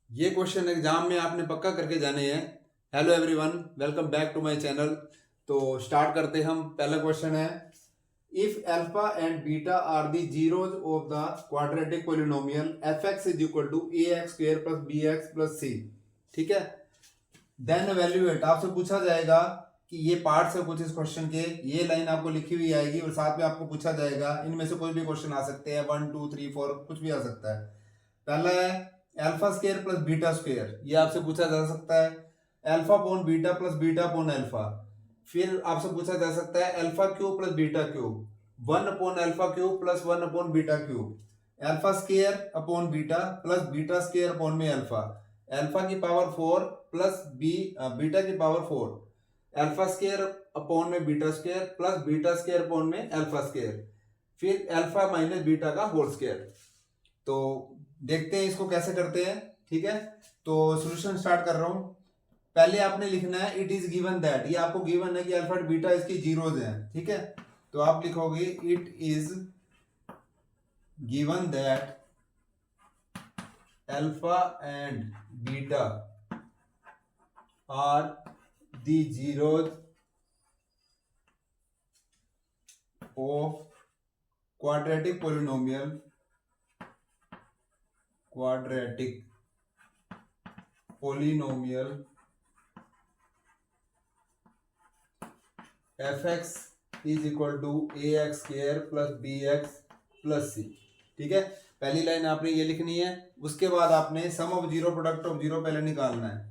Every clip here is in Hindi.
ये क्वेश्चन एग्जाम में आपने पक्का करके जाने हैं। Hello everyone, welcome back to my channel. तो स्टार्ट करते हम। पहला क्वेश्चन है, if alpha and beta are the zeros of the quadratic polynomial F x is equal to a x square plus b x plus c. ठीक है, देन एवेल्यूएट। आपसे पूछा जाएगा कि ये पार्ट्स है कुछ इस क्वेश्चन के, ये लाइन आपको लिखी हुई आएगी और साथ में आपको पूछा जाएगा, इनमें से कोई भी क्वेश्चन आ सकते हैं, 1 2 3 4 कुछ भी आ सकता है। पहला है alpha square plus beta square, ये आपसे पूछा जा सकता है। Alpha upon beta plus beta upon alpha. फिर आपसे पूछा जा सकता है alpha cube plus beta cube, 1/अल्फा क्यूब प्लस 1/बीटा cube. Alpha square upon beta plus beta square upon में अल्फा, अल्फा की पावर 4 प्लस बीटा की पावर 4। अल्फा स्क्वायर अपॉन में beta square plus beta square upon में अल्फा स्क्वायर। फिर अल्फा माइनस बीटा का होल स्क्वायर। तो देखते हैं इसको कैसे करते हैं। ठीक है, तो सॉल्यूशन स्टार्ट कर रहा हूं। पहले आपने लिखना है इट इज गिवन दैट, ये आपको गिवन है कि अल्फा बीटा इसकी जीरोज हैं। ठीक है, तो आप लिखोगे it is given that alpha and beta are the zeros of quadratic polynomial F x is equal to a x square plus b x plus c. ठीक है, पहली लाइन आपने ये लिखनी है। उसके बाद आपने sum of zero product of zero पहले निकालना है।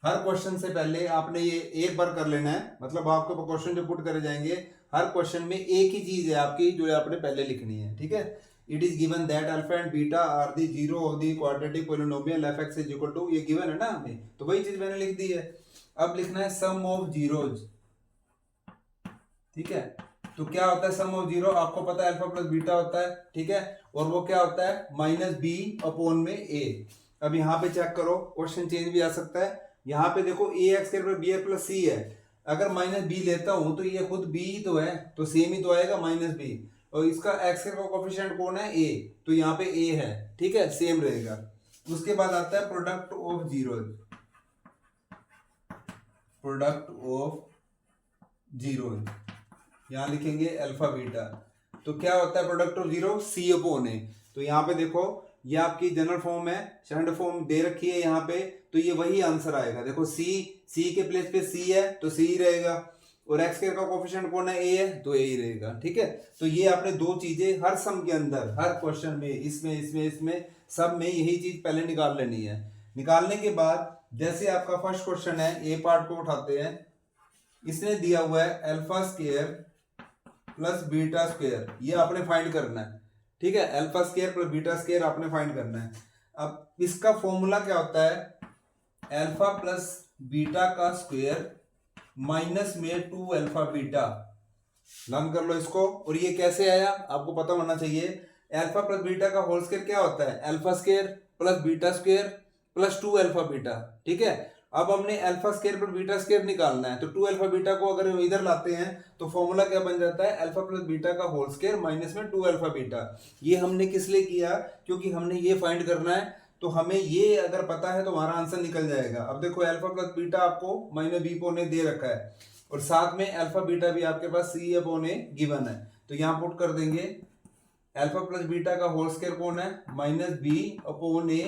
हर क्वेश्चन से पहले आपने ये एक बार कर लेना है, मतलब आपको क्वेश्चन जो पुट करे जाएंगे हर क्वेश्चन में एक ही चीज है आपकी जो आपने पहले लिखनी है। ठीक है, it is given that alpha and beta are the zero of the quadratic polynomial F x is equal to, ये गिवन है ना हमें, तो वही चीज मैंने लिख दी है। अब लिखना है सम ऑफ जीरोज। ठीक है, तो क्या होता है सम ऑफ जीरो, आपको पता है अल्फा प्लस बीटा होता है। ठीक है, और वो क्या होता है माइनस बी अपॉन में ए। अब यहाँ पे चेक करो, क्वेश्चन चेंज भी आ सकता है। यहाँ पे देखो ए एक्स के बी ए प्लस सी है, अगर माइनस बी लेता हूं तो ये खुद बी ही तो है, तो सेम ही तो आएगा माइनस बी। और इसका एक्स का कोफिशिएंट कौन है, ए, तो यहाँ पे ए है। ठीक है, सेम रहेगा। उसके बाद आता है product of zero, product of zero, यहाँ लिखेंगे अल्फा बीटा। तो क्या होता है product of zero, c upon a. तो यहाँ पे देखो ये आपकी जनरल फॉर्म है, स्टैंडर्ड फॉर्म दे रखी है यहाँ पे, तो ये वही आंसर आएगा। देखो सी के प्लेस पे सी है तो सी ही रहेगा, और एक्स के का कोफिशिएंट कौन है, ए है, तो ए ही रहेगा। ठीक है, तो ये आपने दो चीजें हर सम के अंदर, हर क्वेश्चन में, इसमें इसमें इसमें सब में यही चीज पहले निकाल लेनी है। निकालने के बाद जैसे आपका फर्स्ट क्वेश्चन है, ए पार्ट को उठाते हैं। इसने दिया हुआ है alpha square plus beta square, ये आपने फाइंड करना है। ठीक है, alpha square plus beta square आपने फाइंड करना है। अब इसका फॉर्मूला क्या होता है, अल्फा प्लस बीटा का स्क्वायर माइनस में 2 अल्फा बीटा। लर्न कर लो इसको। और ये कैसे आया आपको पता होना चाहिए। अल्फा प्लस बीटा का होल स्क्वायर क्या होता है, alpha square plus beta square plus 2 alpha beta. ठीक है, अब हमने अल्फा स्क्वायर पर बीटा स्क्वायर निकालना है, तो 2 अल्फा बीटा को अगर हम इधर लाते हैं तो फॉर्मूला क्या बन जाता है, अल्फा प्लस बीटा का होल स्क्वायर माइनस में 2 अल्फा बीटा। ये हमने किस लिए किया, क्योंकि हमने ये फाइंड करना है, तो हमें ये अगर पता है तो हमारा आंसर निकल जाएगा। अब देखो अल्फा प्लस बीटा आपको माइनस बी पोने दे रखा है, और साथ में अल्फा बीटा भी आपके पास सी अपोन ए गिवन है, तो यहाँ पुट कर देंगे अल्फा प्लस बीटा का होल स्क्वायर कौन है, माइनस बी अपॉन ए,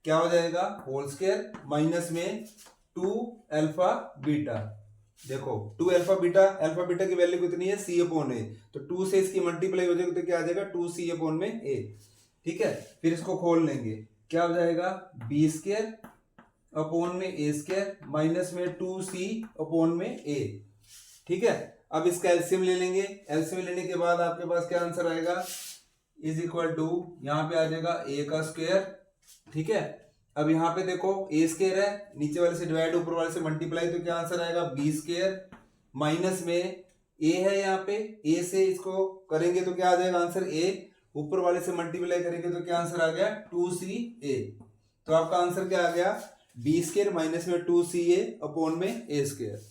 क्या हो जाएगा होल स्क्वायर माइनस में 2 अल्फा बीटा। देखो 2 अल्फा बीटा की वैल्यू कितनी है, सी अपॉन ए, तो 2 से इसकी मल्टीप्लाई हो जाएगी तो क्या आ जाएगा 2 सी अपॉन में ए। ठीक है, फिर इसको खोल लेंगे, क्या हो जाएगा बी स्क्वायर अपॉन में ए स्क्वायर माइनस में 2 सी अपॉन में ए। ठीक है, अब इसका एलसीएम ले लेंगे। एलसीएम लेने के बाद आपके पास क्या आंसर आएगा, इज इक्वल टू, यहाँ पे आ जाएगा ए का स्क्वायर। ठीक है, अब यहाँ पे देखो ए स्क्वायर है, नीचे वाले से डिवाइड ऊपर वाले से मल्टीप्लाई, तो क्या आंसर आएगा बी स्क्वायर माइनस में ए है, यहाँ पे ए से इसको करेंगे तो क्या आ जाएगा आंसर ए, ऊपर वाले से मल्टीप्लाई करेंगे तो क्या आंसर आ गया 2 सी ए। तो आपका आंसर क्या आ गया, बी स्क्वायर माइनस में 2 सी ए अपॉन में ए स्क्वायर।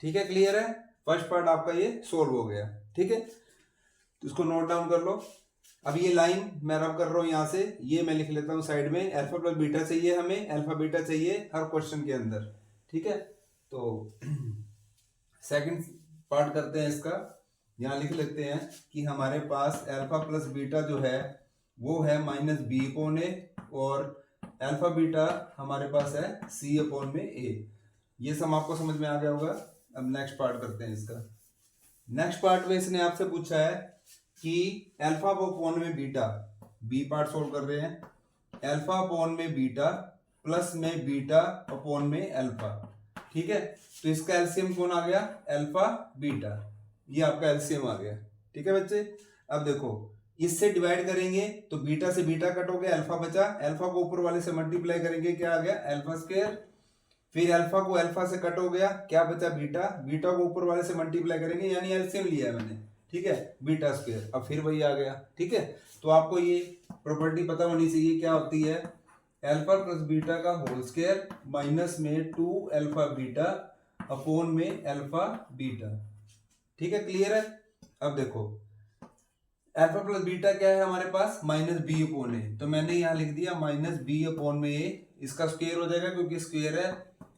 ठीक है, क्लियर है, फर्स्ट पार्ट आपका ये सोल्व हो गया। ठीक है, तो इसको नोट डाउन कर लो। अब ये लाइन मैं रब कर रहा हूँ यहाँ से, ये मैं लिख लेता हूँ साइड में, अल्फा प्लस बीटा चाहिए हमें, अल्फा बीटा चाहिए हर क्वेश्चन के अंदर, ठीक है। तो सेकंड पार्ट करते हैं इसका, यहाँ लिख लेते हैं कि हमारे पास अल्फा प्लस बीटा जो है वो है माइनस बी अपॉन ए, और अल्फा बीटा हमारे पास है सी अपॉन में ए। ये सम आपको समझ में आ गया होगा। अब नेक्स्ट पार्ट करते हैं इसका। नेक्स्ट पार्ट में इसने आपसे पूछा है कि अल्फा अपॉन में बीटा, बी पार्ट सोल्व कर रहे हैं, अल्फा अपॉन में बीटा प्लस में बीटा अपॉन में अल्फा, ठीक है। तो इसका एलसीएम कौन आ गया, अल्फा बीटा, ये आपका एलसीएम आ गया, ठीक है बच्चे। अब देखो इससे डिवाइड करेंगे तो बीटा से बीटा कट हो गया, अल्फा बचा, अल्फा को ऊपर वाले से मल्टीप्लाई करेंगे, क्या आ गया अल्फा स्क्वायर, फिर अल्फा को अल्फा से कट हो गया, क्या बचा बीटा, बीटा को ऊपर वाले से मल्टीप्लाई करेंगे, यानी एलसीएम लिया है मैंने, ठीक है, बीटा स्क्वायर, अब फिर वही आ गया, ठीक है। तो आपको ये प्रॉपर्टी पता होनी चाहिए, क्या होती है, अल्फा प्लस बीटा का होल स्क्वायर माइनस में 2 अल्फा बीटा अपॉन में अल्फा बीटा, ठीक है, क्लियर है। अब देखो अल्फा प्लस बीटा क्या है हमारे पास, माइनस बी अपॉन ए, तो मैंने यहाँ लिख दिया माइनस बी अपॉन में ए, इसका स्क्वायर हो जाएगा क्योंकि स्क्वायर है,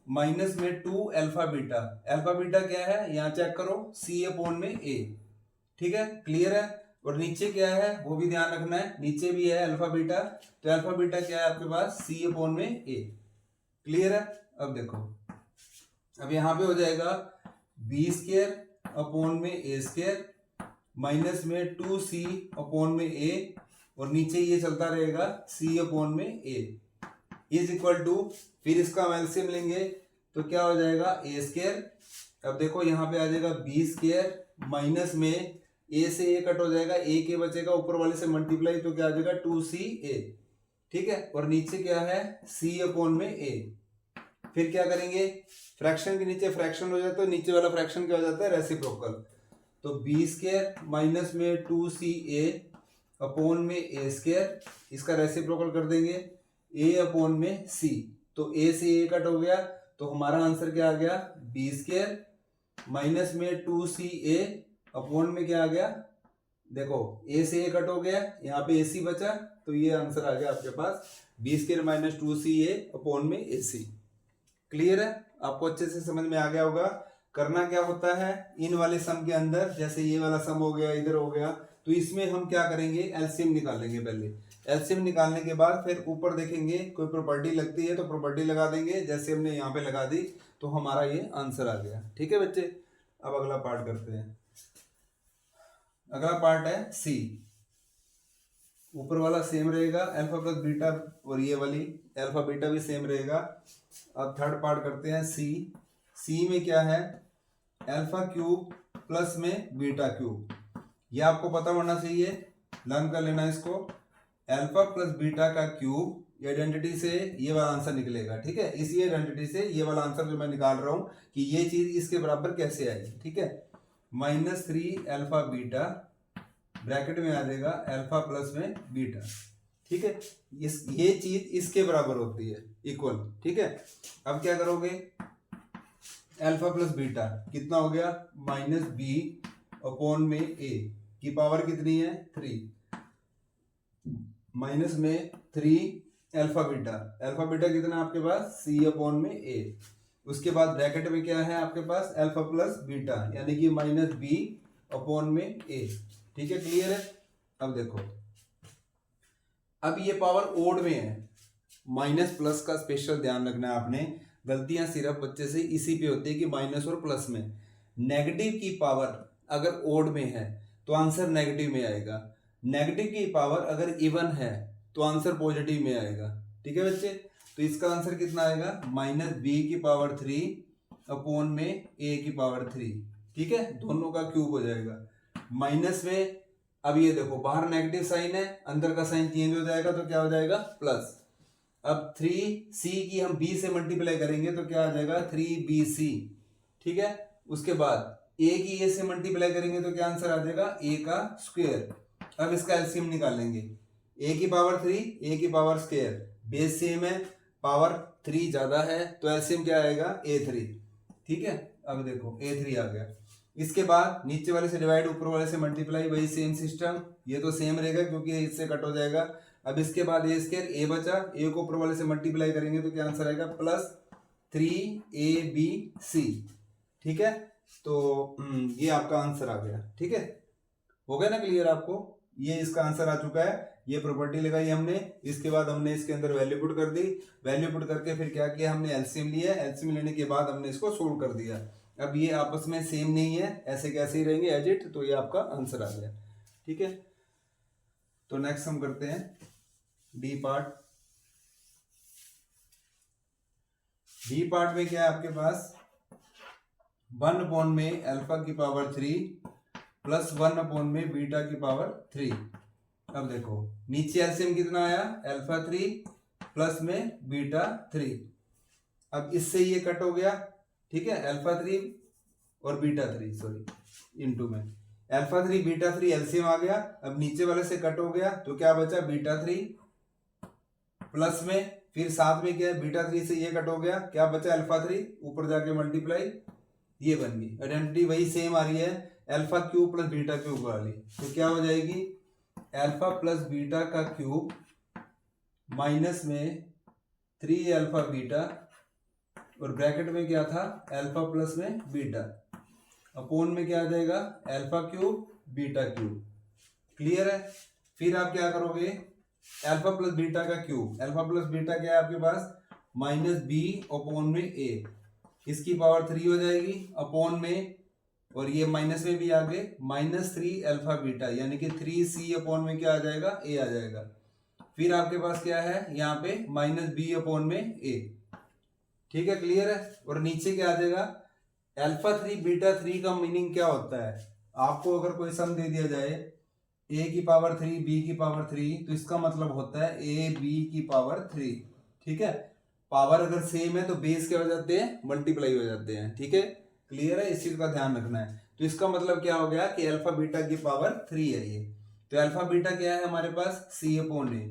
माइनस में 2 अल्फा बीटा, अल्फा बीटा क्या है यहाँ चेक करो, सी अपॉन में ए, ठीक है, क्लियर है। और नीचे क्या है वो भी ध्यान रखना है, नीचे भी है अल्फा बीटा, तो अल्फा बीटा क्या है आपके पास, सी अपॉन में ए, क्लियर है। अब देखो अब यहाँ पे हो जाएगा बी स्क्वायर अपॉन में ए स्क्वायर माइनस में 2c अपॉन में a, और नीचे ये चलता रहेगा c अपॉन में a इज इक्वल टू, फिर इसका एलसीएम लेंगे तो क्या हो जाएगा a स्क्वायर, अब देखो यहाँ पे आ जाएगा बी स्क्वायर माइनस में a से a कट हो जाएगा, a के बचेगा ऊपर वाले से मल्टीप्लाई, तो क्या आ जाएगा 2ca, ठीक है, और नीचे क्या है c अपॉन में a, फिर क्या करेंगे फ्रैक्शन के नीचे फ्रैक्शन हो जाता है, नीचे वाला फ्रैक्शन क्या हो जाता है रेसिप्रोकल, तो बी स्क्वायर माइनस में 2ca अपॉन में ए स्क्वायर, इसका रेसिप्रोकल कर देंगे a अपॉन में c, तो a से a कट हो गया, तो हमारा आंसर क्या आ गया बी स्क्वायर माइनस में 2ca अपॉन में क्या आ गया, देखो a से a कट हो गया, यहाँ पे ac बचा, तो ये आंसर आ गया आपके पास B square minus 2ca upon में ac, क्लियर है, आपको अच्छे से समझ में आ गया होगा। करना क्या होता है इन वाले सम के अंदर, जैसे ये वाला सम हो गया, इधर हो गया, तो इसमें हम क्या करेंगे एलसीएम निकालेंगे, पहले एलसीएम निकालने के बाद फिर ऊपर देखेंगे कोई प्रॉपर्टी लगती है तो प्रॉपर्टी लगा देंगे, जैसे हमने यहाँ पे लगा दी तो हमारा ये आंसर आ गया, ठीक है बच्चे। अब अगला पार्ट करते हैं। अगला पार्ट है सी, ऊपर वाला सेम रहेगा अल्फा प्लस बीटा, और ये वाली अल्फा बीटा भी सेम रहेगा। अब थर्ड पार्ट करते हैं सी, सी में क्या है अल्फा क्यूब प्लस में बीटा क्यूब, ये आपको पता होना चाहिए, लर्न कर लेना इसको, अल्फा प्लस बीटा का क्यूब, ये आइडेंटिटी से ये वाला आंसर निकलेगा, ठीक है, इसी आइडेंटिटी से ये वाला आंसर जो मैं निकाल रहा हूँ कि ये चीज इसके बराबर कैसे आएगी, ठीक है, -3 अल्फा बीटा ब्रैकेट में आ जाएगा अल्फा प्लस में बीटा, ठीक है, ये चीज इसके बराबर होती है इक्वल, ठीक है। अब क्या करोगे अल्फा प्लस बीटा कितना हो गया -b अपॉन में a की पावर कितनी है 3, माइनस में 3 अल्फा बीटा कितना आपके पास c अपॉन में a, उसके बाद ब्रैकेट में क्या है आपके पास अल्फा प्लस बीटा यानी कि -b अपॉन में a, ठीक है, क्लियर है। अब देखो अब ये पावर ओड में है, माइनस प्लस का स्पेशल ध्यान रखना है आपने, गलतियां सिर्फ बच्चे से इसी पे होती है कि माइनस और प्लस में, नेगेटिव की पावर अगर ओड में है तो आंसर नेगेटिव में आएगा, नेगेटिव की पावर अगर इवन है तो आंसर पॉजिटिव में आएगा, ठीक है बच्चे। तो इसका आंसर कितना आएगा -b की पावर 3 अपॉन में a की पावर 3, ठीक है, दोनों का क्यूब हो जाएगा, माइनस में अब ये देखो बाहर नेगेटिव साइन है, अंदर का साइन चेंज हो जाएगा तो क्या हो जाएगा प्लस, अब 3c की हम b से मल्टीप्लाई करेंगे तो क्या आ जाएगा 3bc, ठीक है, उसके बाद a की a से मल्टीप्लाई करेंगे तो क्या आंसर आ जाएगा a का स्क्वायर। अब इसका एलसीएम निकालेंगे, a की पावर 3 a की पावर स्क्वायर, बेस सेम है, पावर 3 ज्यादा है तो एलसीएम क्या आएगा a3, ठीक है। अब देखो a3 आ गया, इसके बाद नीचे वाले से डिवाइड, ऊपर वाले से मल्टीप्लाई, वही सेम सिस्टम, ये तो सेम रहेगा क्योंकि इससे कट हो जाएगा। अब इसके बाद ए स्क्वायर, ए बचा, ए को ऊपर वाले से मल्टीप्लाई करेंगे तो क्या आंसर आएगा, +3AB/C। ठीक है, तो ये आपका आंसर आ गया। ठीक है, हो गया ना क्लियर आपको, ये इसका आंसर आ चुका है। ये प्रॉपर्टी लगाई हमने, इसके बाद हमने इसके अंदर वैल्यू पुट कर दी, वैल्यू पुट करके फिर क्या किया हमने, एलसीएम लिया, एलसीएम लेने के बाद हमने इसको सोल्व कर दिया। अब ये आपस में सेम नहीं है, ऐसे कैसे ही रहेंगे एज इट, तो ये आपका आंसर आ गया। ठीक है, तो नेक्स्ट हम करते हैं डी पार्ट। डी पार्ट में क्या है आपके पास, 1 में अल्फा की पावर 3 प्लस 1 बीटा की पावर 3। अब देखो नीचे एलसीएम कितना आया, अल्फा 3 प्लस में बीटा 3। अब इससे ये कट हो गया। ठीक है, अल्फा 3 और बीटा 3 सॉरी इनटू में अल्फा 3 बीटा 3 एलसीएम आ गया। अब नीचे वाले से कट हो गया तो क्या बचा, बीटा 3 प्लस में फिर साथ में क्या है, बीटा 3 से ये कट हो गया, क्या बचा, अल्फा 3 ऊपर जाके मल्टीप्लाई, ये बन गई। आइडेंटिटी वही सेम आ रही है, alpha cube plus beta cube वाली, तो क्या हो जाएगी, अल्फा प्लस बीटा का क्यूब माइनस में 3 अल्फा बीटा और ब्रैकेट में क्या था, अल्फा प्लस में बीटा, अपोन में क्या आ जाएगा, alpha cube beta cube. Clear है, फिर आप क्या करोगे, अल्फा प्लस बीटा का क्यूब, अल्फा प्लस बीटा क्या है आपके पास, -b अपोन में a, इसकी पावर 3 हो जाएगी अपोन में, और ये माइनस में भी आगे -3 अल्फा बीटा, यानी कि 3c अपोन में क्या आ जाएगा, a आ जाएगा। फिर आपके पास क्या है यहाँ पे -b अपोन में a। ठीक है, क्लियर है, और नीचे क्या आ जाएगा, अल्फा 3 बीटा 3 का मीनिंग क्या होता है, आपको अगर कोई सम दे दिया जाए a की पावर 3 b की पावर 3, तो इसका मतलब होता है a b की पावर 3। ठीक है, पावर अगर सेम है तो बेस क्या हो जाते हैं, मल्टीप्लाई हो जाते हैं। ठीक है, क्लियर है, इस चीज का ध्यान रखना है। तो इसका मतलब क्या हो गया कि अल्फा बीटा की पावर 3 है ये, तो अल्फा बीटा क्या है हमारे पास, c अपोन a,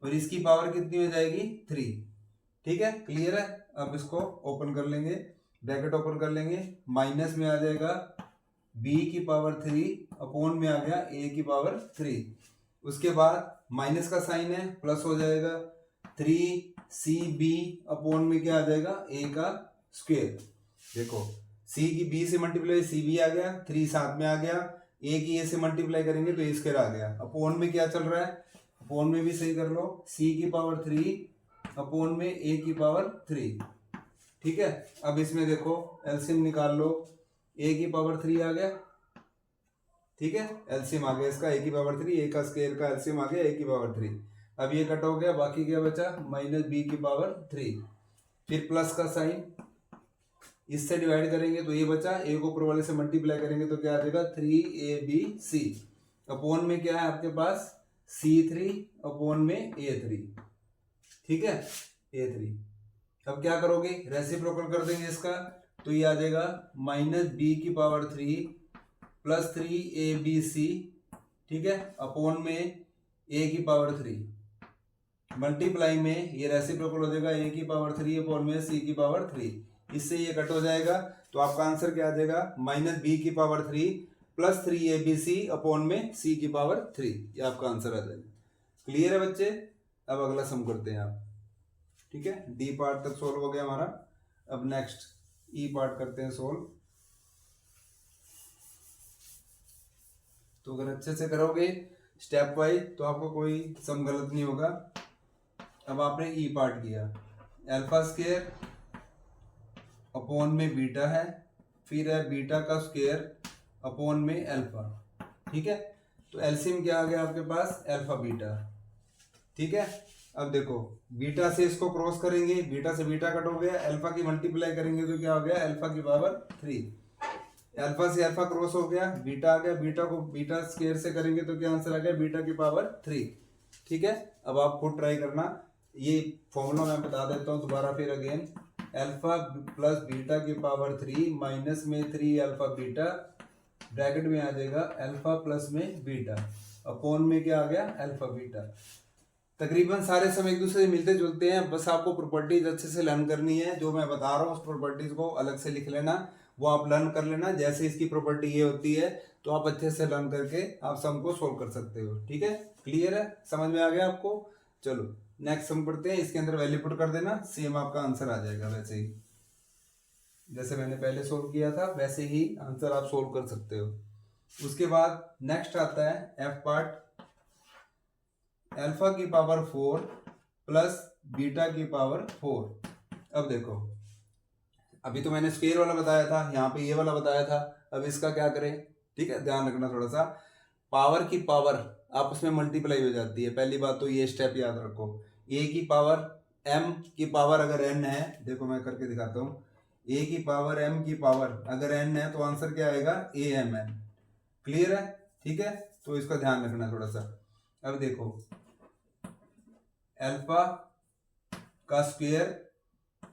और इसकी पावर कितनी हो जाएगी, 3। ठीक है, क्लियर है, अब इसको ओपन कर लेंगे, ब्रैकेट ओपन कर लेंगे, माइनस में आ जाएगा b की पावर 3 अपोन में आ गया a की पावर 3, उसके बाद माइनस का साइन है, प्लस हो जाएगा 3cb अपोन में क्या आ जाएगा, a का स्क्वायर। देखो c की b से मल्टीप्लाई cb आ गया, 3 साथ में आ गया, a की a से मल्टीप्लाई करेंगे तो a स्क्वायर आ गया, अपोन में क्या चल रहा है, अपोन में भी सही कर लो, c की पावर 3 अपोन में a की पावर 3। ठीक है, अब इसमें देखो एलसीएम निकाल लो, a की पावर 3 आ गया। ठीक है, एलसीएम आ गया इसका, a की पावर 3, a का स्क्वायर का एलसीएम आ गया a की पावर 3। अब ये कट हो गया, बाकी क्या बचा, -b की पावर 3, फिर प्लस का साइन, इससे डिवाइड करेंगे तो ये बचा, a को ऊपर वाले से मल्टीप्लाई करेंगे तो क्या आ जाएगा, 3abc अपोन में क्या है आपके पास, c3 अपोन में a3। ठीक है, a3। अब क्या करोगे, रेसिप्रोकल कर देंगे इसका, तो ये आ जाएगा -b की पावर 3 प्लस 3abc। ठीक है, अपोन में a की पावर 3 मल्टीप्लाई में ये रेसिप्रोकल हो जाएगा, a की पावर 3 अपोन में c की पावर 3, इससे ये कट हो जाएगा, तो आपका आंसर क्या आ जाएगा, -b की पावर 3 प्लस 3abc अपोन में c की पावर 3, ये आपका आंसर आ जाएगा। क्लियर है बच्चे, अब अगला सम करते हैं आप। ठीक है, डी पार्ट तक सोल्व हो गया हमारा, अब नेक्स्ट ई पार्ट करते हैं सोल्व। तो अगर अच्छे से करोगे स्टेप वाइज तो आपको कोई सम गलत नहीं होगा। अब आपने ई पार्ट किया, अल्फा स्क्वायर अपोन में बीटा है, फिर है बीटा का स्क्वायर अपोन में अल्फा। ठीक है, तो एलसीएम क्या आ गया आपके पास, अल्फा बीटा। ठीक है, अब देखो बीटा से इसको क्रॉस करेंगे, बीटा से बीटा कट हो गया, अल्फा की मल्टीप्लाई करेंगे तो क्या हो गया, अल्फा की पावर 3, अल्फा से अल्फा क्रॉस हो गया, बीटा आ गया, बीटा को बीटा स्क्वायर से करेंगे तो क्या आंसर आ गया, बीटा की पावर 3। ठीक है, अब आप खुद ट्राई करना, ये फॉर्मूला मैं बता देता हूँ दोबारा फिर अगेन, अल्फा प्लस बीटा की पावर 3 माइनस में 3 अल्फा बीटा, ब्रैकेट में आ जाएगा अल्फा प्लस में बीटा, अपोन में क्या आ गया, अल्फा बीटा। तकरीबन सारे सम एक दूसरे से मिलते जुलते हैं, बस आपको प्रॉपर्टीज अच्छे से लर्न करनी है, जो मैं बता रहा हूँ उस प्रॉपर्टीज को अलग से लिख लेना, वो आप लर्न कर लेना। जैसे इसकी प्रॉपर्टी ये होती है तो आप अच्छे से लर्न करके आप सम को सोल्व कर सकते हो। ठीक है, क्लियर है, समझ में आ गया आपको। चलो नेक्स्ट सम पढ़ते हैं। इसके अंदर वैल्यू पुट कर देना, सेम आपका आंसर आ जाएगा। वैसे ही जैसे मैंने पहले सोल्व किया था वैसे ही आंसर आप सोल्व कर सकते हो। उसके बाद नेक्स्ट आता है एफ पार्ट, अल्फा की पावर 4 प्लस बीटा की पावर 4। अब देखो, अभी तो मैंने स्क्वायर वाला बताया था, यहाँ पे ये वाला बताया था। अब इसका क्या करें, ठीक है, ध्यान रखना थोड़ा सा। पावर की पावर आपस में मल्टीप्लाई हो जाती है, पहली बात तो ये स्टेप याद रखो। ए की पावर एम की पावर अगर एन है, देखो मैं करके दिखाता हूँ, ए की पावर एम की पावर अगर एन है तो आंसर क्या आएगा, ए एम एन। क्लियर है, ठीक है, तो इसका ध्यान रखना थोड़ा सा। अब देखो, अल्फा का स्क्वायर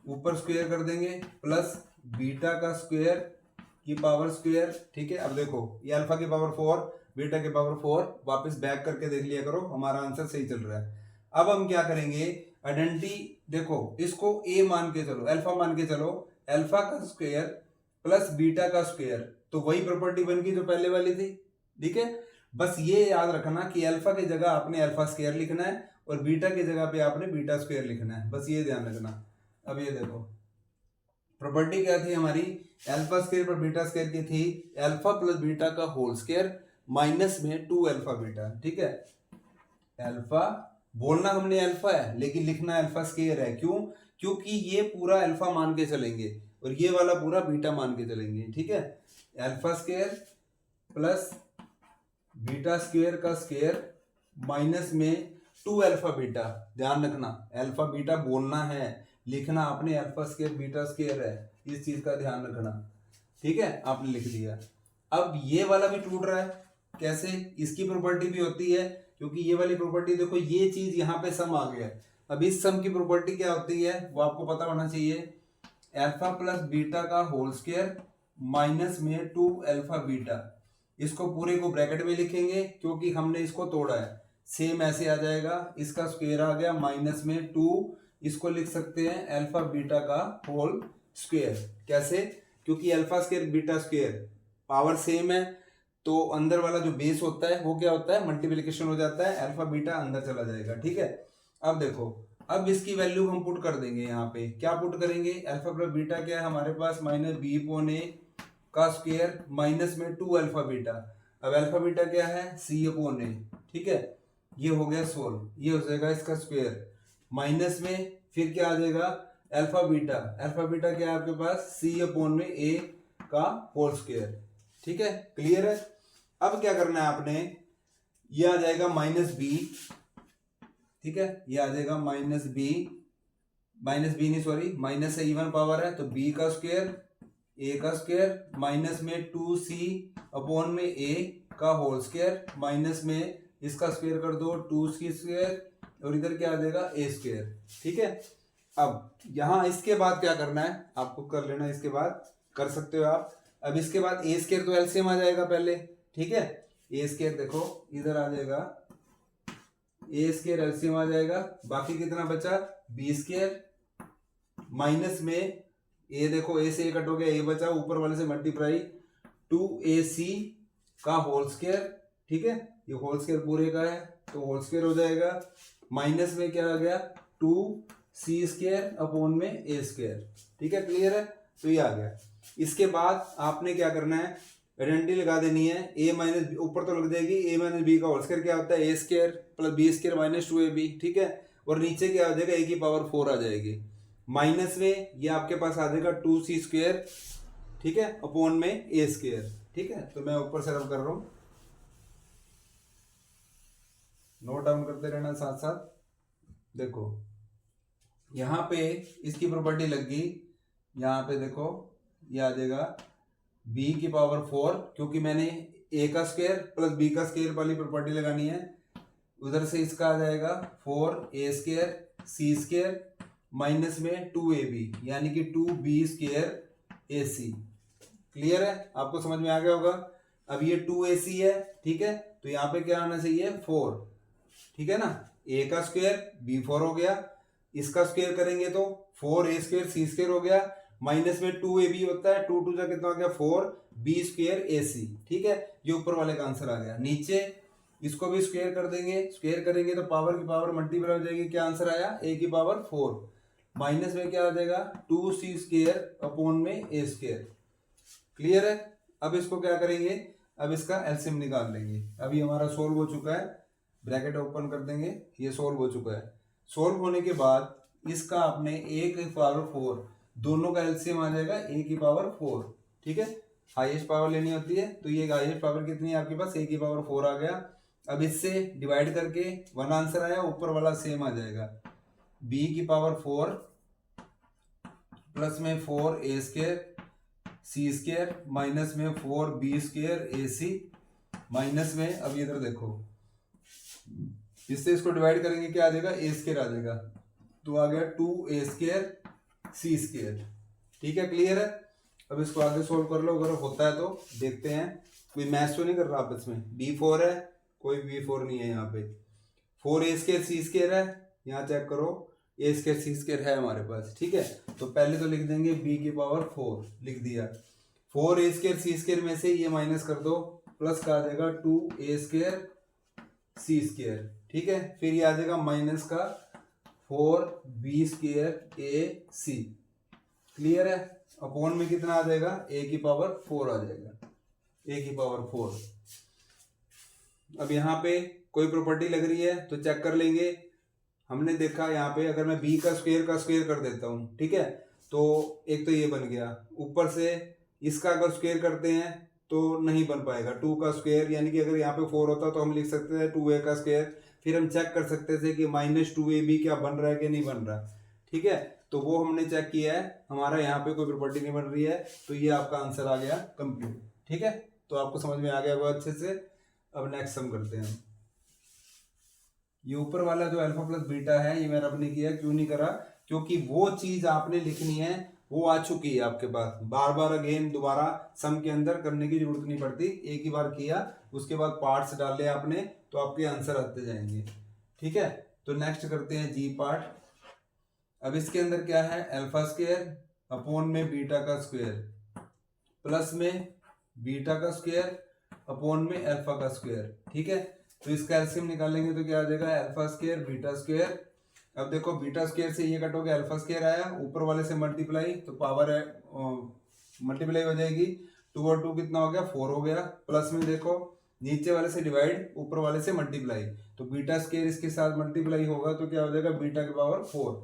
ऊपर स्क्वायर कर देंगे प्लस बीटा का स्क्वायर की पावर स्क्वायर। ठीक है, अब देखो ये अल्फा की पावर 4 बीटा की पावर 4, वापस बैक करके देख लिया करो, हमारा आंसर सही चल रहा है। अब हम क्या करेंगे, आइडेंटिटी देखो, इसको ए मान के चलो, अल्फा मान के चलो, अल्फा का स्क्वायर प्लस बीटा का स्क्वायर, तो वही प्रॉपर्टी बन गई जो पहले वाली थी। ठीक है, बस ये याद रखना कि अल्फा की जगह आपने अल्फा स्क्वायर लिखना है और बीटा की जगह पे आपने बीटा स्क्वायर लिखना है, बस ये ध्यान रखना। अब ये देखो प्रॉपर्टी क्या थी हमारी, अल्फा स्क्वायर पर बीटा स्क्वायर की थी अल्फा प्लस बीटा का होल स्क्वायर माइनस में 2 अल्फा बीटा। ठीक है, अल्फा बोलना हमने अल्फा है लेकिन लिखना अल्फा स्क्वायर है। क्यों, क्योंकि ये पूरा अल्फा मान के चलेंगे और ये वाला पूरा बीटा मान के चलेंगे। ठीक है, alpha square plus beta square का स्क्वायर माइनस में 2 अल्फा बीटा। ध्यान रखना, अल्फा बीटा बोलना है, लिखना आपने अल्फा स्क्वायर बीटा स्क्वायर है, इस चीज का ध्यान रखना। ठीक है, आपने लिख दिया। अब ये वाला भी टूट रहा है, कैसे, इसकी प्रॉपर्टी भी होती है, क्योंकि ये वाली प्रॉपर्टी देखो, ये चीज यहाँ पे सम आ गया। अब इस सम की प्रॉपर्टी क्या होती है वो आपको पता होना चाहिए, अल्फा प्लस बीटा का होल स्क्वायर माइनस में 2 अल्फा बीटा। इसको पूरे को ब्रैकेट में लिखेंगे क्योंकि हमने इसको तोड़ा है, सेम ऐसे आ जाएगा, इसका स्क्वायर आ गया माइनस में 2, इसको लिख सकते हैं अल्फा बीटा का होल स्क्वायर। कैसे, क्योंकि alpha square beta square power same है, तो अंदर वाला जो बेस होता है वो क्या होता है, मल्टीप्लिकेशन हो जाता है, अल्फा बीटा अंदर चला जाएगा। ठीक है, अब देखो, अब इसकी वैल्यू हम पुट कर देंगे। यहाँ पे क्या पुट करेंगे, अल्फा प्लस बीटा क्या है हमारे पास, माइनस बी अपॉन ए का स्क्वायर माइनस में 2 अल्फा बीटा। अब अल्फा बीटा क्या है, सी अपॉन ए। ठीक है, ये हो गया सोल्व, ये हो जाएगा इसका स्क्वायर माइनस में फिर क्या आ जाएगा, अल्फा बीटा, अल्फा बीटा क्या है आपके पास, सी अपॉन में ए का होल स्क्वायर। ठीक है, क्लियर है। अब क्या करना है आपने, ये आ जाएगा माइनस बी। ठीक है, ये आ जाएगा माइनस बी नहीं सॉरी, माइनस से इवन पावर है तो बी का स्क्वायर ए का स्क्वायर माइनस में 2c अपॉन में ए का होल स्क्वायर माइनस में इसका स्क्वायर कर दो 2c स्क्वायर और इधर क्या आ जाएगा ए स्क्वायर। ठीक है, अब यहां इसके बाद क्या करना है आपको कर लेना, इसके बाद कर सकते हो आप। अब इसके बाद ए स्क्वायर तो एलसीएम आ जाएगा पहले। ठीक है, ए स्क्वायर देखो इधर आ जाएगा, ए स्क्वायर एलसीएम आ जाएगा, बाकी कितना बचा, बी स्क्वायर माइनस में ए, देखो ए से ए कट हो गया, ए बचा, ऊपर वाले से मल्टीप्लाई 2ac का होल स्क्वायर। ठीक है, ये होल स्क्वायर पूरे का है तो होल स्क्वायर हो जाएगा, माइनस में क्या आ गया 2c स्क्वायर अपॉन में ए स्क्वायर। ठीक है, क्लियर है, तो ये आ गया। इसके बाद आपने क्या करना है, आइडेंटिटी लगा देनी है, ए माइनस ऊपर तो लग जाएगी, ए माइनस बी का होल स्क्वायर क्या होता है, A square plus B square minus 2ab। ठीक है, और नीचे क्या आ जाएगा, ए की पावर 4 आ जाएगी, माइनस में ये आपके पास आ जाएगा 2c स्क्वायर। ठीक है, अपॉन में ए स्क्वायर। ठीक है, तो मैं ऊपर से रब कर रहा हूं, नोट डाउन करते रहना साथ साथ। देखो यहां पे इसकी प्रॉपर्टी लग गई, यहां पे देखो ये आ जाएगा b की पावर 4, क्योंकि मैंने a का स्क्वायर प्लस b का स्क्वायर वाली प्रॉपर्टी लगानी है, उधर से इसका आ जाएगा 4a square c square minus में 2ab यानी कि 2b स्क्वायर ac। क्लियर है, आपको समझ में आ गया होगा। अब ये 2ac है, ठीक है, तो यहाँ पे क्या आना चाहिए 4। ठीक है ना, a का स्क्वायर b4 हो गया, इसका स्क्वायर करेंगे तो 4a स्क्वायर c स्क्वायर हो गया, माइनस में 2ab होता है, 2 2 जा कितना हो गया 4 b स्क्वायर ac, ठीक है। ये ऊपर वाले का आंसर आ गया। नीचे इसको भी स्क्वायर कर देंगे, स्क्वायर करेंगे तो पावर की पावर मल्टीप्लाई हो जाएगी, क्या आंसर आया a की पावर 4, माइनस में क्या आ जाएगा 2c स्क्वायर अपॉन में a स्क्वायर। क्लियर है। अब इसको क्या करेंगे, अब इसका एलसीएम निकाल लेंगे। अभी हमारा सोल्व हो चुका है, ब्रैकेट ओपन कर देंगे, ये सोल्व हो चुका है। सोल्व होने के बाद इसका आपने a की पावर 4, दोनों का एलसीएम आ जाएगा a की पावर 4, ठीक है। हाईएस्ट पावर लेनी होती है, तो ये हाईएस्ट पावर कितनी है आपके पास, a की पावर 4 आ गया। अब इससे डिवाइड करके 1 आंसर आया, ऊपर वाला सेम आ जाएगा, b की पावर 4 प्लस में 4a स्क्वायर सी स्क्वायर माइनस में 4b स्क्वायर ac माइनस में, अब इधर देखो इससे इसको डिवाइड करेंगे क्या आ जाएगा a स्क्वायर आ जाएगा, तो आ गया 2a स्क्वायर c स्क्वायर, ठीक है। क्लियर है। अब इसको आगे सोल्व कर लो, अगर होता है तो देखते हैं। कोई मैच तो नहीं कर रहा आपस में, b4 है, कोई b4 नहीं है यहाँ पे, 4a स्क्वायर c स्क्वायर है, यहाँ चेक करो a स्क्वायर c स्क्वायर है हमारे पास, ठीक है। तो पहले तो लिख देंगे b की पावर 4, लिख दिया। 4a स्क्वायर c स्क्वायर में से ये माइनस कर दो, प्लस का आ जाएगा 2a स्क्वायर c स्क्वायर, ठीक है। फिर ये आ जाएगा माइनस का 4b स्क्वायर ac, क्लियर है। अपॉन में कितना आ जाएगा a की पावर 4 आ जाएगा, a की पावर 4। अब यहाँ पे कोई प्रॉपर्टी लग रही है तो चेक कर लेंगे। हमने देखा यहाँ पे अगर मैं b का स्क्वायर कर देता हूँ, ठीक है, तो एक तो ये बन गया, ऊपर से इसका अगर स्क्वायर करते हैं तो नहीं बन पाएगा, 2 का स्क्वायर, यानी कि अगर यहाँ पे 4 होता तो हम लिख सकते थे 2a का स्क्वायर, फिर हम चेक कर सकते थे कि माइनस 2ab क्या बन रहा है कि नहीं बन रहा, ठीक है। तो वो हमने चेक किया है, हमारा यहाँ पे कोई प्रॉपर्टी नहीं बन रही है, तो ये आपका आंसर आ गया कंप्लीट, ठीक है। तो आपको समझ में आ गया वो अच्छे से। अब नेक्स्ट सम करते हैं। ये ऊपर वाला जो अल्फा प्लस बीटा है ये मैंने अपने किया, क्यों नहीं करा, क्योंकि वो चीज आपने लिखनी है वो आ चुकी है आपके पास, बार बार अगेन दोबारा सम के अंदर करने की जरूरत नहीं पड़ती, एक ही बार किया उसके बाद पार्ट्स डाले आपने तो आपके आंसर आते जाएंगे, ठीक है। तो नेक्स्ट करते हैं जी पार्ट। अब इसके अंदर क्या है, अल्फा स्क्वायर अपॉन में बीटा का स्क्वायर प्लस में बीटा का स्क्वायर अपॉन में अल्फा का स्क्वायर, ठीक है। तो इसका एलसीएम निकालेंगे तो क्या आ जाएगा अल्फा स्क्वायर बीटा स्क्वायर। अब देखो बीटा स्क्वायर से ये कट हो गया, अल्फा स्क्वायर आया, ऊपर वाले से मल्टीप्लाई तो पावर है मल्टीप्लाई हो जाएगी, 2 और 2 कितना हो गया 4 हो गया, प्लस में देखो नीचे वाले से डिवाइड ऊपर वाले से मल्टीप्लाई, तो बीटा स्क्वायर इसके साथ मल्टीप्लाई होगा तो क्या हो जाएगा बीटा की पावर 4,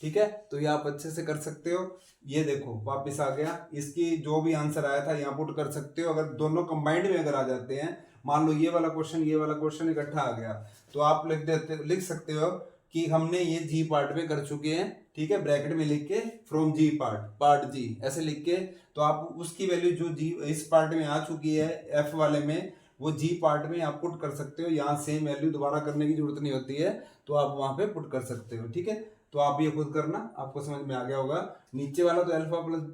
ठीक है। तो ये आप अच्छे से कर सकते हो। ये देखो वापस आ गया, इसकी जो भी आंसर आया था यहाँ पुट कर सकते हो। अगर दोनों कंबाइंड में अगर आ जाते हैं, मान लो ये वाला क्वेश्चन इकट्ठा आ गया, तो आप लिख सकते हो कि हमने ये जी पार्ट में कर चुके हैं, ठीक है, ब्रैकेट में लिख के फ्रॉम जी पार्ट जी ऐसे लिख के, तो आप उसकी वैल्यू जो जी इस पार्ट में आ चुकी है एफ वाले में वो जी पार्ट में आप पुट कर सकते हो। यहाँ सेम वैल्यू दोबारा करने की जरूरत नहीं होती है, तो आप वहां पे पुट कर सकते हो, ठीक है। तो आप ये खुद करना, आपको समझ में आ गया होगा। नीचे वाला तो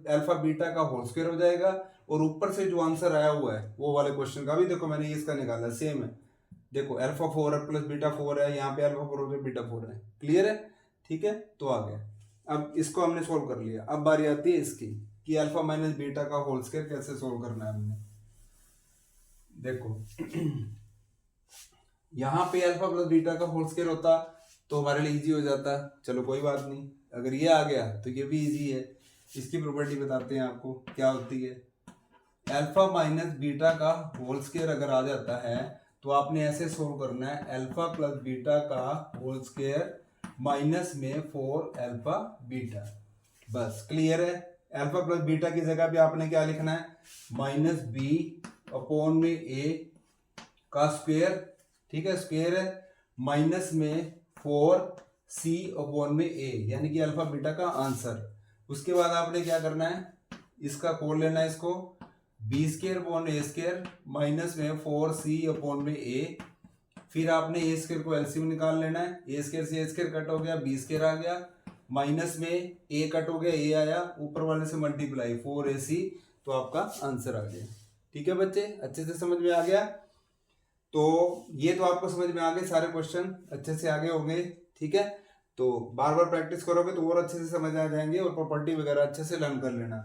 अल्फा बीटा का होल स्क्वायर हो जाएगा, और ऊपर से जो आंसर आया हुआ है वो वाले क्वेश्चन का भी देखो मैंने इसका निकाला सेम है, देखो अल्फा 4 है प्लस बीटा 4 है, यहाँ पे अल्फा 4 है बीटा 4 है, क्लियर है, ठीक है। तो आ गया, अब इसको हमने सोल्व कर लिया। अब बारी आती है इसकी कि अल्फा माइनस बीटा का होल स्क्वायर कैसे सोल्व करना है हमने। देखो यहाँ पे अल्फा प्लस बीटा का होल स्क्वायर होता तो हमारे लिए इजी हो जाता, चलो कोई बात नहीं। अगर ये आ गया तो ये भी इजी है। इसकी प्रॉपर्टी बताते हैं आपको क्या होती है। अल्फा माइनस बीटा का होल स्क्वायर अगर आ जाता है तो आपने ऐसे सोल्व करना है, अल्फा प्लस बीटा का होल स्क्वायर माइनस में 4 अल्फा बीटा, बस क्लियर है। अल्फा प्लस बीटा की जगह पे आपने क्या लिखना है, माइनस बी अपॉन में ए का स्क्वायर, ठीक है, स्क्वायर है, माइनस में 4 सी अपॉन में ए, यानी कि अल्फा बीटा का आंसर। उसके बाद आपने क्या करना है, इसका खोल लेना है इसको, बी स्क्वायर अपॉन ए स्क्वायर माइनस में 4 सी अपॉन में ए, फिर आपने ए स्क्वायर को एलसीएम निकाल लेना है, ए स्क्वायर से ए स्क्वायर कट हो गया, बी स्क्वायर आ गया, माइनस में ए कट हो गया, ए आया, ऊपर वाले से मल्टीप्लाई 4ac, तो आपका आंसर आ गया। ठीक है बच्चे, अच्छे से समझ में आ गया। तो ये तो आपको समझ में आ गए, सारे क्वेश्चन अच्छे से आगे होंगे, ठीक है। तो बार बार प्रैक्टिस करोगे तो और अच्छे से समझ आ जाएंगे और प्रॉपर्टी वगैरह अच्छे से लर्न कर लेना।